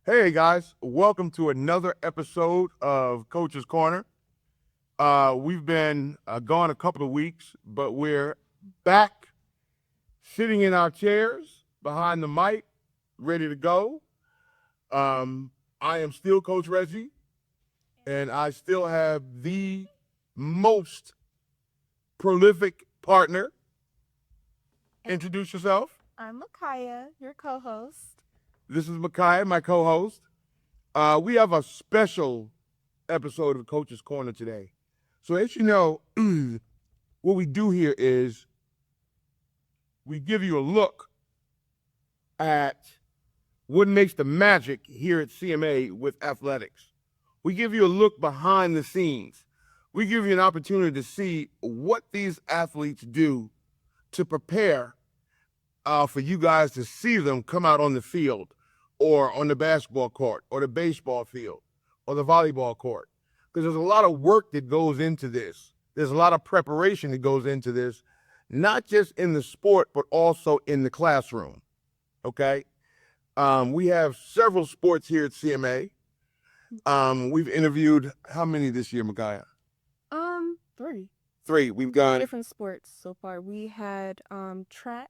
Hey guys, welcome to another episode of Coach's Corner. We've been gone a couple of weeks, but we're back sitting in our chairs behind the mic, ready to go. Um, I am still Coach Reggie, and I still have the most prolific partner. Introduce yourself. I'm Makaya, your co-host. This is Micaiah, my co-host. We have a special episode of Coach's Corner today. So as you know, what we do here is we give you a look at what makes the magic here at CMA with athletics. We give you a look behind the scenes. We give you an opportunity to see what these athletes do to prepare for you guys to see them come out on the field or on the basketball court or the baseball field or the volleyball court. Because there's a lot of work that goes into this. There's a lot of preparation that goes into this, not just in the sport, but also in the classroom. Okay? We have several sports here at CMA. We've interviewed how many this year, Micaiah? Three. Three. We've gone Different sports so far. We had track,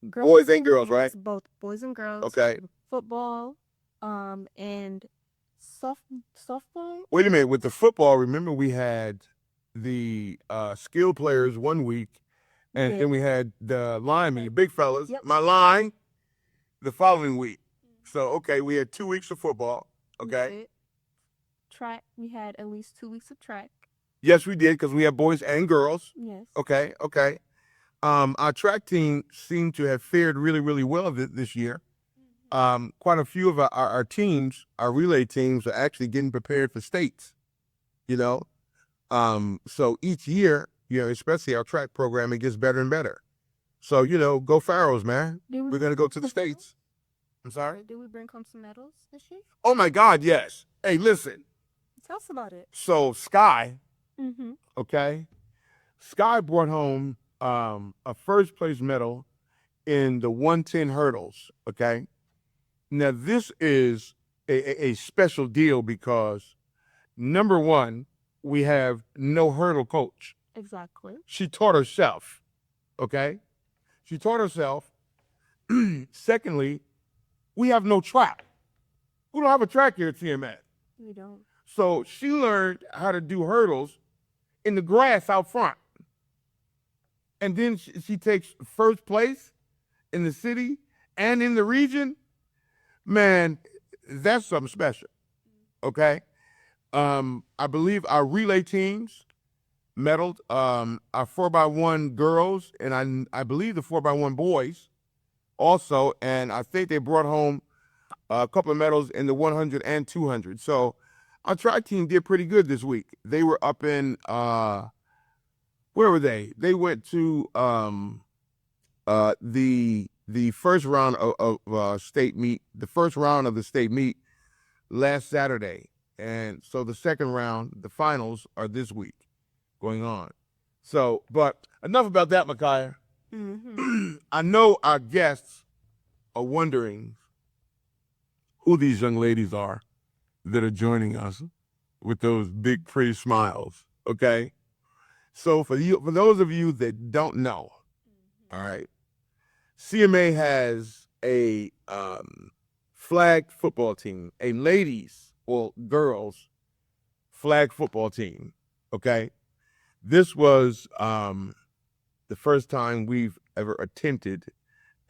boys and girls, right? both boys and girls. Okay. Football, and softball. Wait a minute. With the football, remember we had the skill players one week, and then we had the linemen, the big fellas, Yep. my line, the following week. So, okay, we had 2 weeks of football. That's Okay. it. Track. We had at least 2 weeks of track. Yes, we did because we have boys and girls. Yes. Okay. Okay. Our track team seemed to have fared really, really well this year. Quite a few of our teams, our relay teams, are actually getting prepared for states. You know, so each year, especially our track program, it gets better and better. So go Pharaohs, man. We're gonna go to the states. I'm sorry. Did we bring home some medals this year? Oh my God, yes. Hey, listen. Tell us about it. So Sky, Mm-hmm. okay, Sky brought home a first place medal in the 110 hurdles. Okay. Now this is a special deal because number one, we have no hurdle coach. Exactly. She taught herself. Okay. She taught herself. Secondly, we have no track. We don't have a track here at CMS. We don't. So she learned how to do hurdles in the grass out front. And then she takes first place in the city and in the region. Man, that's something special. Okay. I believe our relay teams medaled, our 4x1 girls, and I believe the 4x1 boys also. And I think they brought home a couple of medals in the 100 and 200. So our track team did pretty good this week. They were up in, where were they? They went to the first round of state meet, the first round of the state meet last Saturday. And so the second round, the finals, are this week going on. So, but enough about that, Micaiah. Mm-hmm. I know our guests are wondering who these young ladies are that are joining us with those big, pretty smiles. Okay. So for those of you that don't know, all right, CMA has a flag football team, a ladies or girls flag football team. Okay. This was the first time we've ever attempted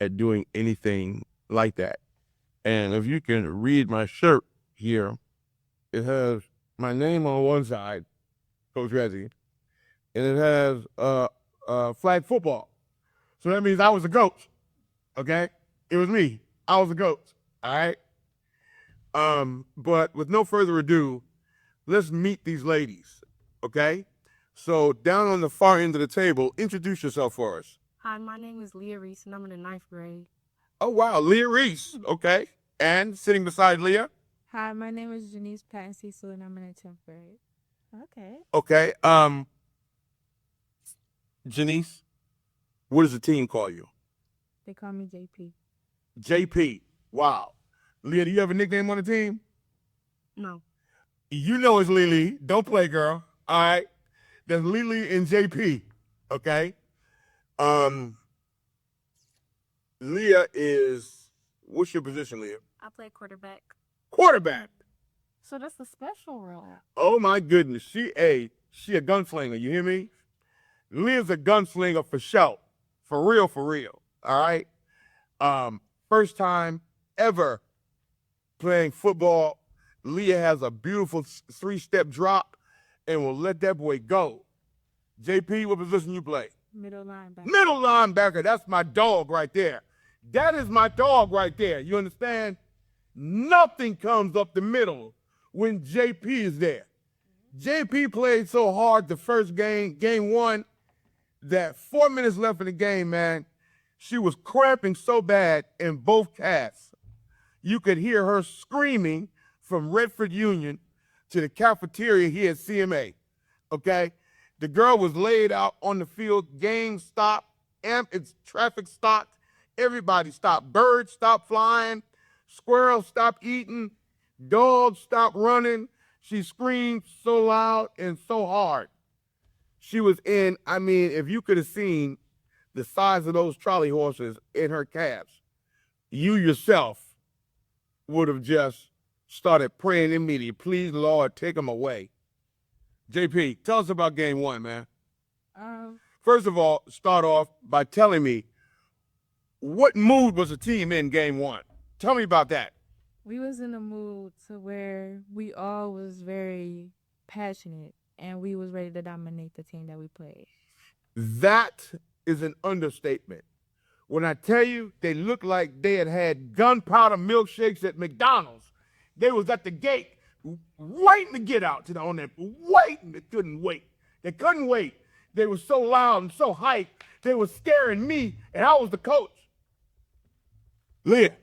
at doing anything like that. And if you can read my shirt here, it has my name on one side, Coach Reggie, and it has flag football. So that means I was a coach. Okay? It was me. I was a coach. All right? But with no further ado, let's meet these ladies. Okay? So down on the far end of the table, introduce yourself for us. Hi, my name is Leah Reese, and I'm in the 9th grade. Oh wow, Leah Reese. Okay. And sitting beside Leah. Hi, my name is Janice Patton Cecil, and I'm in the 10th grade. Okay. Okay. Janice, what does the team call you? They call me JP. JP. Wow. Leah, do you have a nickname on the team? No. You know it's Lily. Don't play, girl. All right. There's Lily and JP. Okay. Leah is, what's your position, Leah? I play quarterback. Quarterback. So that's the special role. Oh my goodness. She a gunslinger. You hear me? Leah's a gunslinger for show. For real, for real. All right. First time ever playing football. Leah has a beautiful 3-step drop and will let that boy go. JP, what position you play? Middle linebacker. Middle linebacker. That's my dog right there. That is my dog right there. You understand? Nothing comes up the middle when JP is there. JP played so hard the first game, game one, that 4 minutes left in the game, man, she was cramping so bad in both calves. You could hear her screaming from Redford Union to the cafeteria here at CMA, okay? The girl was laid out on the field. Game stopped. It's traffic stopped. Everybody stopped. Birds stopped flying. Squirrels stopped eating. Dogs stopped running. She screamed so loud and so hard. She was in, I mean, if you could have seen the size of those trolley horses in her calves, you yourself would have just started praying immediately. Please, Lord, take them away. JP, tell us about game one, man. First of all, start off by telling me, what mood was the team in game one? Tell me about that. We was in a mood to where we all was very passionate and we was ready to dominate the team that we played. That is an understatement. When I tell you they looked like they had had gunpowder milkshakes at McDonald's, they was at the gate waiting to get out to the on that, waiting. They couldn't wait. They couldn't wait. They were so loud and so hyped. They were scaring me, and I was the coach. Leah,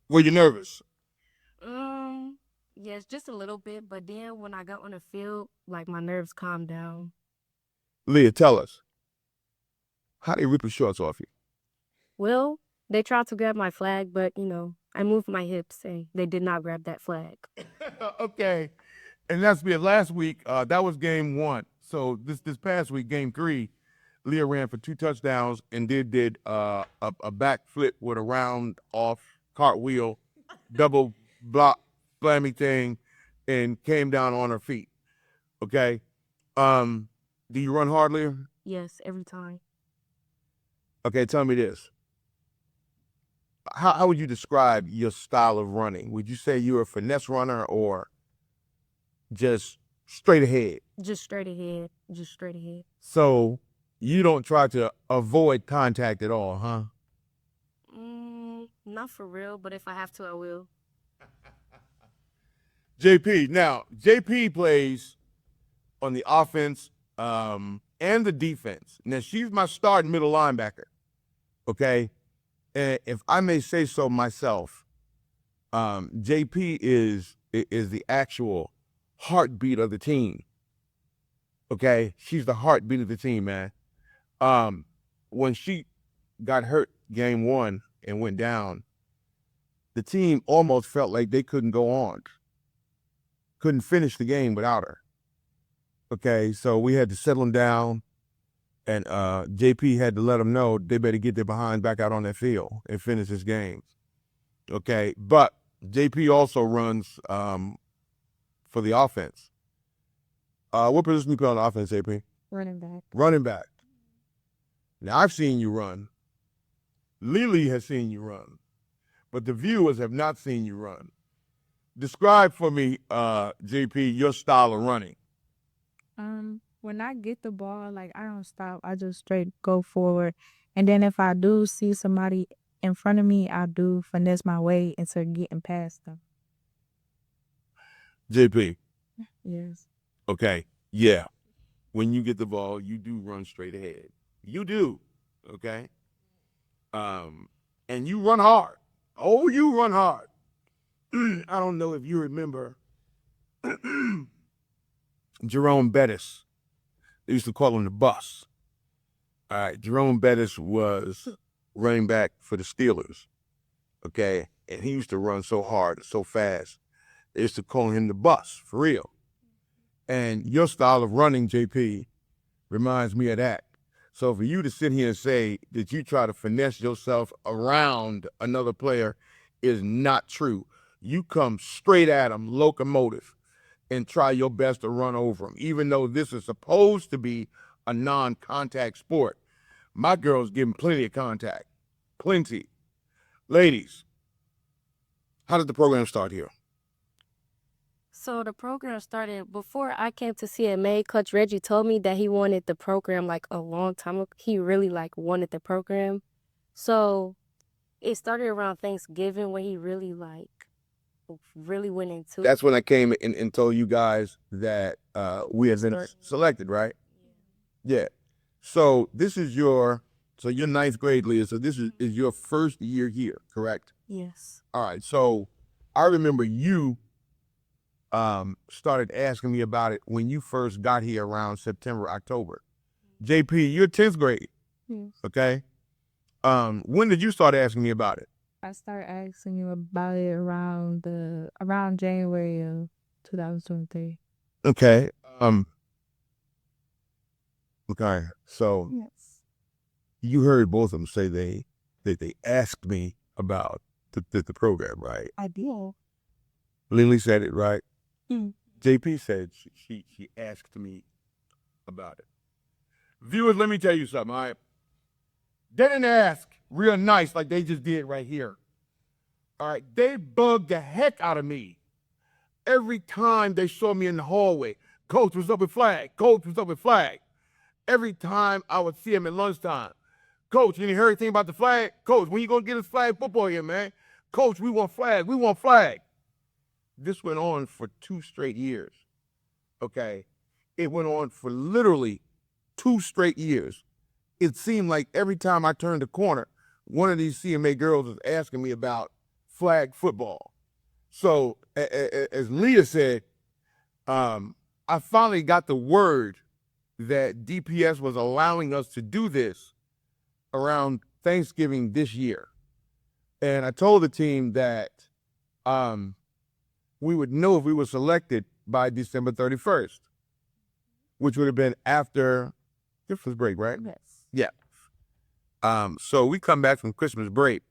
were you nervous? Yes, just a little bit. But then when I got on the field, like my nerves calmed down. Leah, tell us, how they rip the shorts off you? Well, they tried to grab my flag, but I moved my hips and they did not grab that flag. Okay, and that's me. Last week, that was game one. So this past week, game three, Leah ran for 2 touchdowns and did a backflip with a round off cartwheel, double block slammy thing, and came down on her feet. Okay, do you run hard, Leah? Yes, every time. Okay, tell me this. How would you describe your style of running? Would you say you're a finesse runner or just straight ahead? Just straight ahead. Just straight ahead. So you don't try to avoid contact at all, huh? Not for real, but if I have to, I will. JP, now, JP plays on the offense and the defense. Now, she's my starting middle linebacker, okay? And if I may say so myself, JP is the actual heartbeat of the team, okay? She's the heartbeat of the team, man. When she got hurt game one and went down, the team almost felt like they couldn't go on. Couldn't finish the game without her. Okay, so we had to settle them down, and JP had to let them know they better get their behind back out on that field and finish this game. Okay, but JP also runs for the offense. What position you play on the offense, JP? Running back. Running back. Now, I've seen you run. Lily has seen you run, but the viewers have not seen you run. Describe for me, JP, your style of running. When I get the ball, like I don't stop. I just straight go forward. And then if I do see somebody in front of me, I do finesse my way into getting past them. JP, Yes. okay, yeah. When you get the ball, you do run straight ahead. You do, okay? And you run hard. Oh, you run hard. I don't know if you remember Jerome Bettis. They used to call him the bus. All right, Jerome Bettis was running back for the Steelers, okay? and he used to run so hard, so fast. They used to call him the bus, for real. And your style of running, JP, reminds me of that. So for you to sit here and say that you try to finesse yourself around another player is not true. You come straight at him, locomotive, and try your best to run over him, even though this is supposed to be a non-contact sport. My girls give him plenty of contact. Plenty. Ladies, how did the program start here? So the program started before I came to CMA. Coach Reggie told me that he wanted the program like a long time ago. He really like wanted the program. So it started around Thanksgiving when he really went into That's when I came and told you guys that we had been selected, right? Yeah. So this is your ninth grade, Leah. So this is your first year here, correct? Yes. All right. So I remember you started asking me about it when you first got here around September, October. JP, you're 10th grade. Yes. Okay. When did you start asking me about it? I started asking you about it around January of 2023. Okay. Okay. So Yes. you heard both of them say they asked me about the program, right? I did. Lily said it, right? Mm. JP said she asked me about it. Viewers, let me tell you something, all right? They didn't ask real nice like they just did right here. All right, they bugged the heck out of me every time they saw me in the hallway. Coach, what's up with flag? Coach, what's up with flag? Every time I would see him at lunchtime. Coach, you hear anything about the flag? Coach, when you gonna get us flag football here, man? Coach, we want flag. We want flag. This went on for 2 straight years. Okay? It went on for literally 2 straight years. It seemed like every time I turned the corner, one of these CMA girls was asking me about flag football. So, as Leah said, I finally got the word that DPS was allowing us to do this around Thanksgiving this year. And I told the team that we would know if we were selected by December 31st, which would have been after Christmas break, right? Yes. Yeah. So we come back from Christmas break,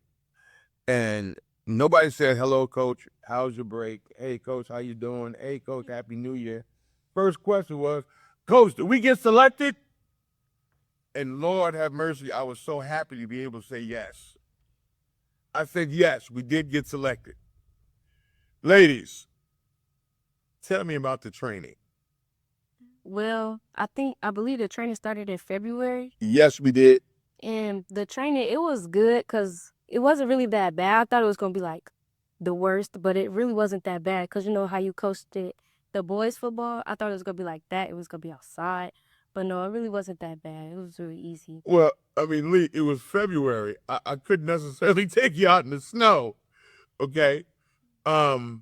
and nobody said, hello, Coach, how's your break? Hey, Coach, how you doing? Hey, Coach, Happy New Year. First question was, Coach, did we get selected? And Lord have mercy, I was so happy to be able to say yes. I said, yes, we did get selected. Ladies, tell me about the training. Well, I believe the training started in February. Yes, we did. And the training, it was good because it wasn't really that bad. I thought it was going to be like the worst, but it really wasn't that bad because you know how you coached it, the boys football? I thought it was going to be like that. It was going to be outside. But no, it really wasn't that bad. It was really easy. Well, I mean, Lee, it was February. I couldn't necessarily take you out in the snow. Okay? So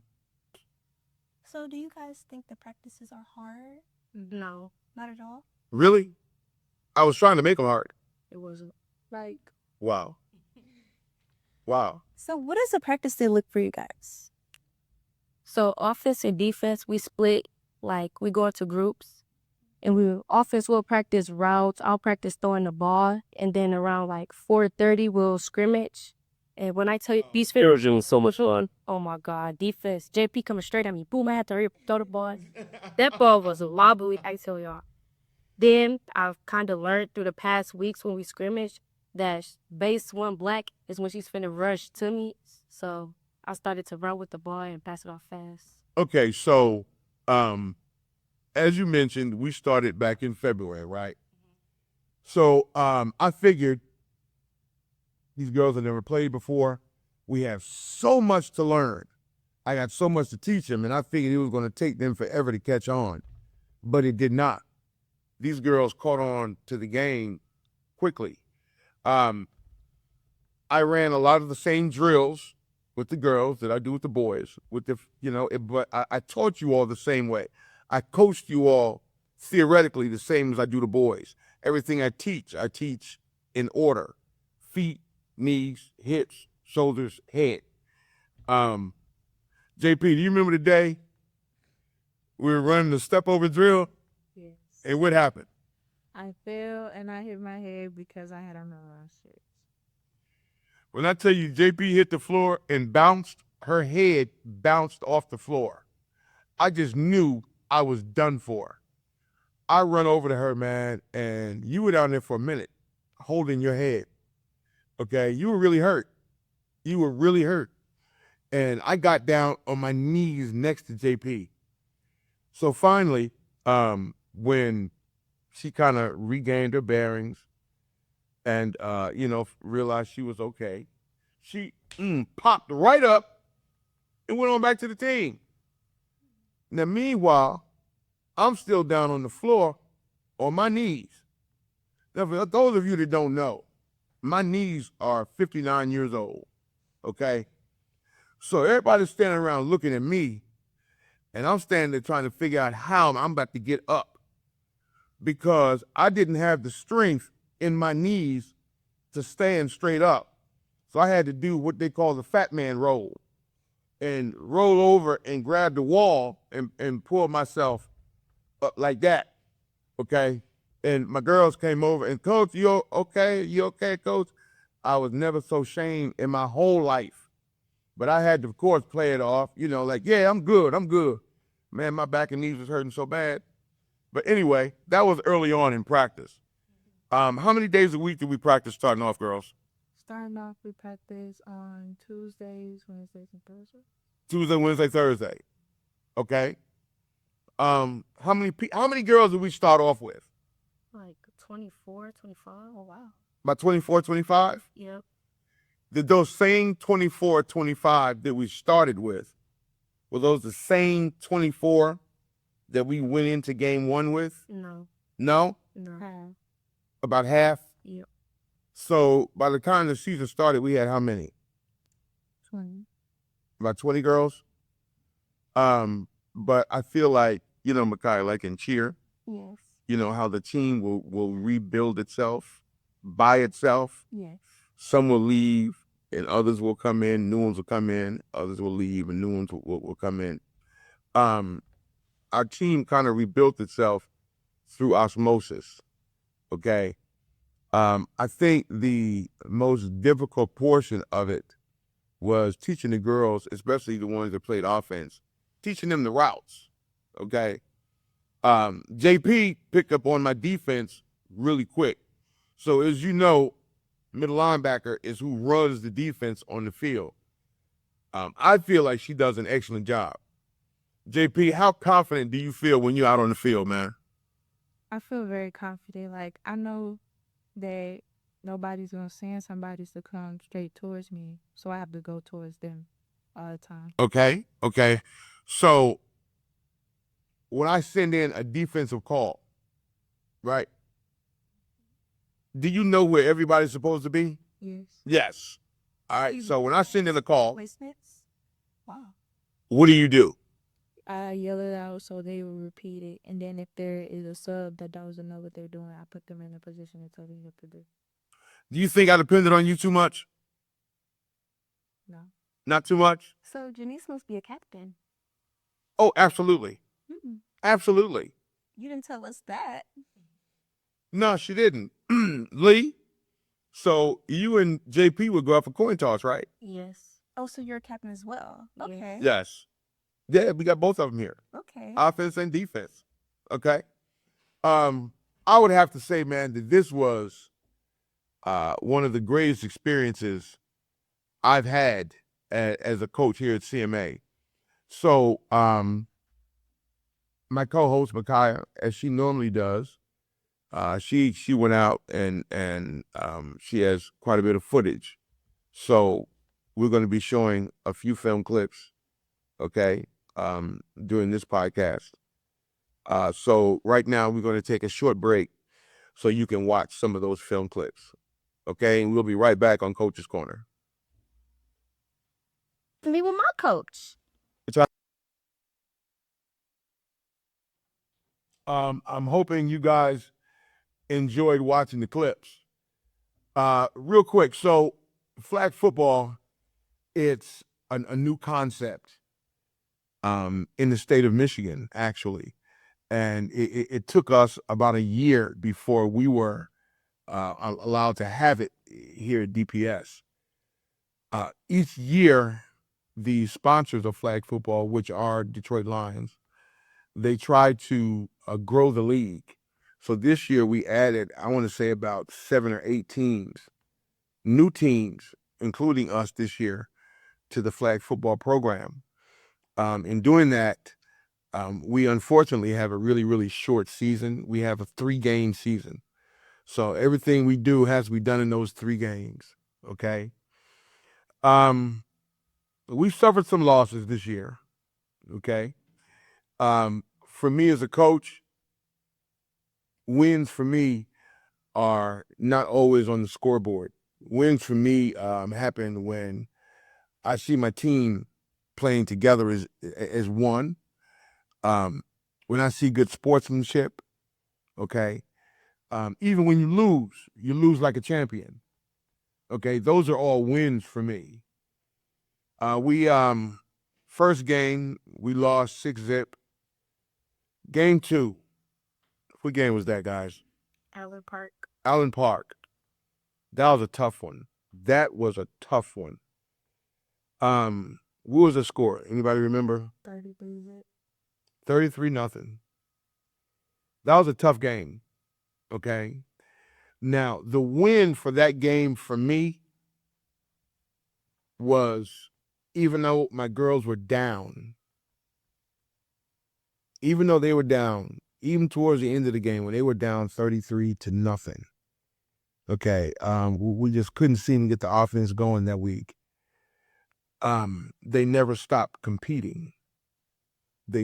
do you guys think the practices are hard? No, Not at all? Really? I was trying to make them hard. it wasn't. Like, Wow. Wow. So what does a practice day look for you guys? so offense and defense, we split, like we go into groups. And offense will practice routes. I'll practice throwing the ball. And then around like 4:30, we'll scrimmage. And when I tell you, these scrimmages was so much fun. Oh my God, defense. JP coming straight at me. Boom, I had to hurry up, throw the ball. That ball was wobbly, I tell y'all. Then I've kind of learned through the past weeks when we scrimmage that base one black is when she's finna rush to me. So I started to run with the ball and pass it off fast. Okay, so as you mentioned, we started back in February, right? So I figured these girls have never played before. We have so much to learn. I got so much to teach them, and I figured it was going to take them forever to catch on. But it did not. These girls caught on to the game quickly. I ran a lot of the same drills with the girls that I do with the boys. But I taught you all the same way. I coached you all theoretically the same as I do the boys. Everything I teach in order: feet, knees, hips, shoulders, head. JP, do you remember the day we were running the step over drill? Yes. And what happened? I fell and I hit my head because I had on the wrong shirt. When I tell you JP hit the floor and bounced, her head bounced off the floor. I just knew I was done for. I run over to her, man, and you were down there for a minute holding your head. Okay, you were really hurt. You were really hurt. And I got down on my knees next to JP. So finally, when she kind of regained her bearings and, realized she was okay, she popped right up and went on back to the team. Now, meanwhile, I'm still down on the floor on my knees. Now, for those of you that don't know, my knees are 59 years old, okay? So everybody's standing around looking at me, and I'm standing there trying to figure out how I'm about to get up because I didn't have the strength in my knees to stand straight up. So I had to do what they call the fat man roll and roll over and grab the wall and pull myself up like that, okay? And my girls came over and, Coach, you okay? You okay, Coach? I was never so shamed in my whole life. But I had to, of course, play it off, like, yeah, I'm good. Man, my back and knees was hurting so bad. But anyway, that was early on in practice. How many days a week did we practice starting off, girls? Starting off, we practice on Tuesdays, Wednesdays, and Thursdays. Tuesday, Wednesday, Thursday. Okay. How many girls did we start off with? Like 24, 25. Oh, wow. About 24, 25? Yep. Did those same 24, 25 that we started with, were those the same 24 that we went into game one with? No. No? No. About half? Yep. So by the time the season started, we had how many? 20. About 20 girls? But I feel like, Micaiah, like in cheer, Yes. how the team will rebuild itself by itself. Yes. Some will leave and others will come in, new ones will come in, others will leave and new ones will come in. Our team kind of rebuilt itself through osmosis, okay? I think the most difficult portion of it was teaching the girls, especially the ones that played offense, teaching them the routes, okay? JP picked up on my defense really quick. So as you know, middle linebacker is who runs the defense on the field. I feel like she does an excellent job. JP, how confident do you feel when you're out on the field, man? I feel very confident. Like, I know that nobody's going to send somebody to come straight towards me, so I have to go towards them all the time. Okay. So when I send in a defensive call, right, do you know where everybody's supposed to be? Yes. Yes. All right. So when I send in a call, Placements? Wow. what do? I yell it out so they will repeat it. And then if there is a sub that doesn't know what they're doing, I put them in a position and tell them what to do. Do you think I depended on you too much? No. Not too much? So Janice must be a captain. Oh, absolutely. Mm-mm. Absolutely. You didn't tell us that. No, she didn't. Lee, so you and JP would go out for coin toss, right? Yes. Oh, so you're a captain as well. Yes. Okay. Yes. Yeah, we got both of them here. Okay. Offense and defense. Okay. I would have to say, man, that this was one of the greatest experiences I've had as a coach here at CMA. So my co-host Micaiah, as she normally does, she went out and she has quite a bit of footage. So we're going to be showing a few film clips, okay, during this podcast. So right now we're going to take a short break so you can watch some of those film clips, okay? And we'll be right back on Coach's Corner. Me with my coach. I'm hoping you guys enjoyed watching the clips. Real quick, so flag football, it's a new concept in the state of Michigan, actually. And it took us about a year before we were allowed to have it here at DPS. Each year, the sponsors of flag football, which are Detroit Lions, they try to grow the league. So this year we added, I want to say about 7 or 8 teams, new teams, including us this year, to the flag football program. In doing that, we unfortunately have a really, really short season. We have a 3-game season. So everything we do has to be done in those 3 games. Okay. We've suffered some losses this year. Okay. For me as a coach, wins for me are not always on the scoreboard. Wins for me happen when I see my team playing together as one. When I see good sportsmanship, okay. Even when you lose like a champion. Okay, those are all wins for me. We first game we lost 6-0. Game 2, what game was that, guys? Allen Park. Allen Park. That was a tough one. What was the score? Anybody remember? 33. 33-0. That was a tough game. Okay. Now, the win for that game for me was, even though my girls were down, even towards the end of the game when they were down 33-0, okay, we just couldn't seem to get the offense going that week. They never stopped competing. They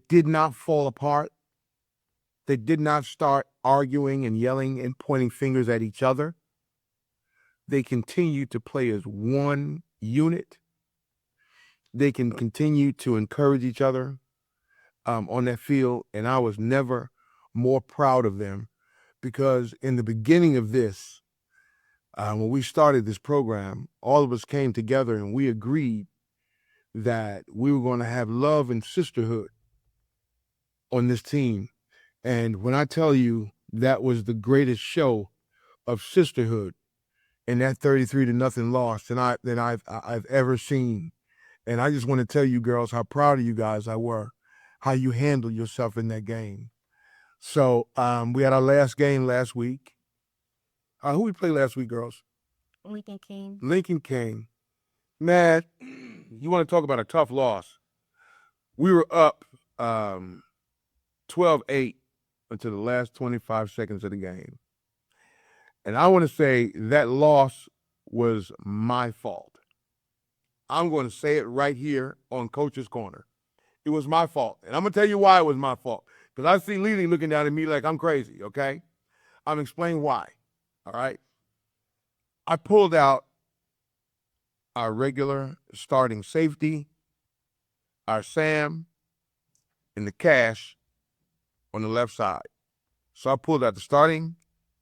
did not fall apart. They did not start arguing and yelling and pointing fingers at each other. They continued to play as one unit. They can continue to encourage each other on that field. And I was never more proud of them, because in the beginning of this, when we started this program, all of us came together and we agreed that we were going to have love and sisterhood on this team. And when I tell you that was the greatest show of sisterhood in that 33-0 loss that I've ever seen. And I just want to tell you girls how proud of you guys I were, how you handled yourself in that game. So we had our last game last week. Who we played last week, girls? Lincoln King. Man, you want to talk about a tough loss. We were up 12-8 until the last 25 seconds of the game. And I want to say that loss was my fault. I'm going to say it right here on Coach's Corner. It was my fault. And I'm going to tell you why it was my fault. Because I see Lily looking down at me like I'm crazy, okay? I'm explaining why, all right? I pulled out our regular starting safety, our Sam, and the Cash on the left side. So I pulled out the starting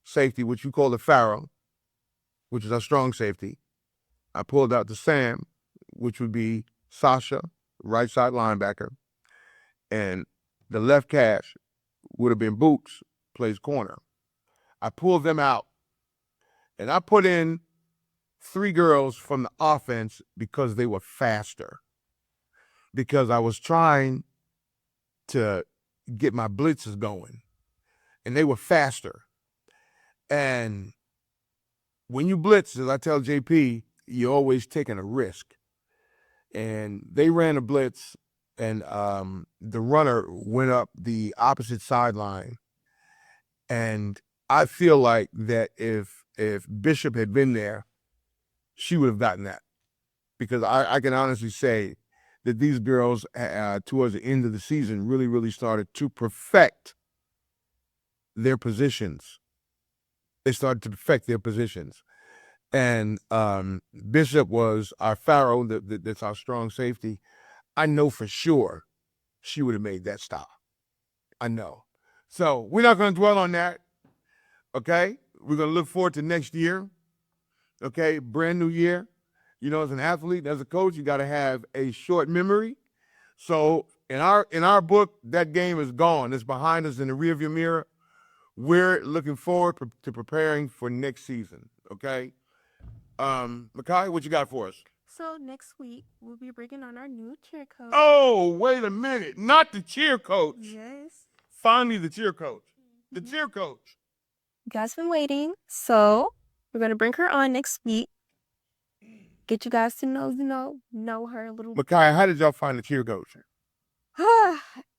safety, which you call the Pharaoh, which is our strong safety. I pulled out the Sam, which would be Sasha, right side linebacker. And the left Cash would have been Boots, plays corner. I pulled them out. And I put in 3 girls from the offense because they were faster. Because I was trying to get my blitzes going. And they were faster. And when you blitz, as I tell JP, you're always taking a risk. And they ran a blitz, and the runner went up the opposite sideline. And I feel like that if Bishop had been there, she would have gotten that. Because I can honestly say that these girls, towards the end of the season, really, really started to perfect their positions. They started to perfect their positions. And Bishop was our Pharaoh, that's our strong safety. I know for sure she would have made that stop. I know. So we're not going to dwell on that, okay? We're going to look forward to next year. Okay, brand new year. You know, as an athlete, as a coach, you got to have a short memory. So in our book, that game is gone. It's behind us in the rearview mirror. We're looking forward to preparing for next season. Okay, Makai, what you got for us? So next week we'll be bringing on our new cheer coach. Oh, wait a minute! Not the cheer coach. Yes. Finally, the cheer coach. The cheer coach. You guys been waiting. So we're gonna bring her on next week. Get you guys to know her a little. Makai, how did y'all find the cheer coach?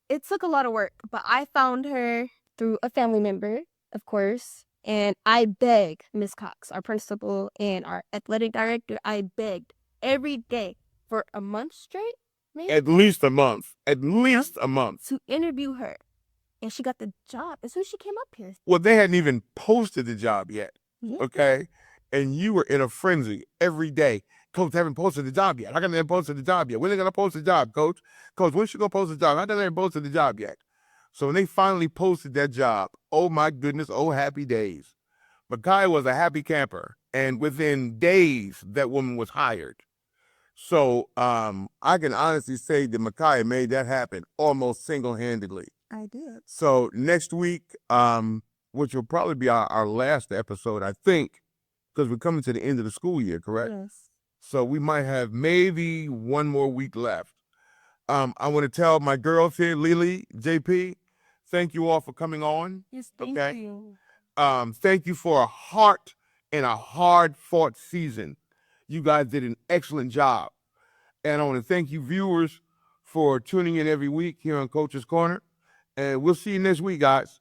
It took a lot of work, but I found her through a family member, of course. And I begged Miss Cox, our principal and our athletic director, I begged every day for a month straight, maybe, At least a month. At least a month. to interview her. And she got the job as soon as she came up here. Well, they hadn't even posted the job yet. Yeah. Okay, and you were in a frenzy every day. Coach, haven't posted the job yet. I haven't posted the job yet. When are they gonna post the job, Coach? Coach, when she gonna post the job? I haven't posted the job yet. So when they finally posted that job, oh my goodness, oh happy days. Makai was a happy camper, and within days, that woman was hired. So I can honestly say that Makai made that happen almost single-handedly. I did. So next week, which will probably be our last episode, I think, because we're coming to the end of the school year, correct? Yes. So we might have maybe one more week left. I want to tell my girls here, Lily, JP, thank you all for coming on. Yes, thank Okay. you. Thank you for a heart and a hard-fought season. You guys did an excellent job. And I want to thank you viewers for tuning in every week here on Coach's Corner. And we'll see you next week, guys.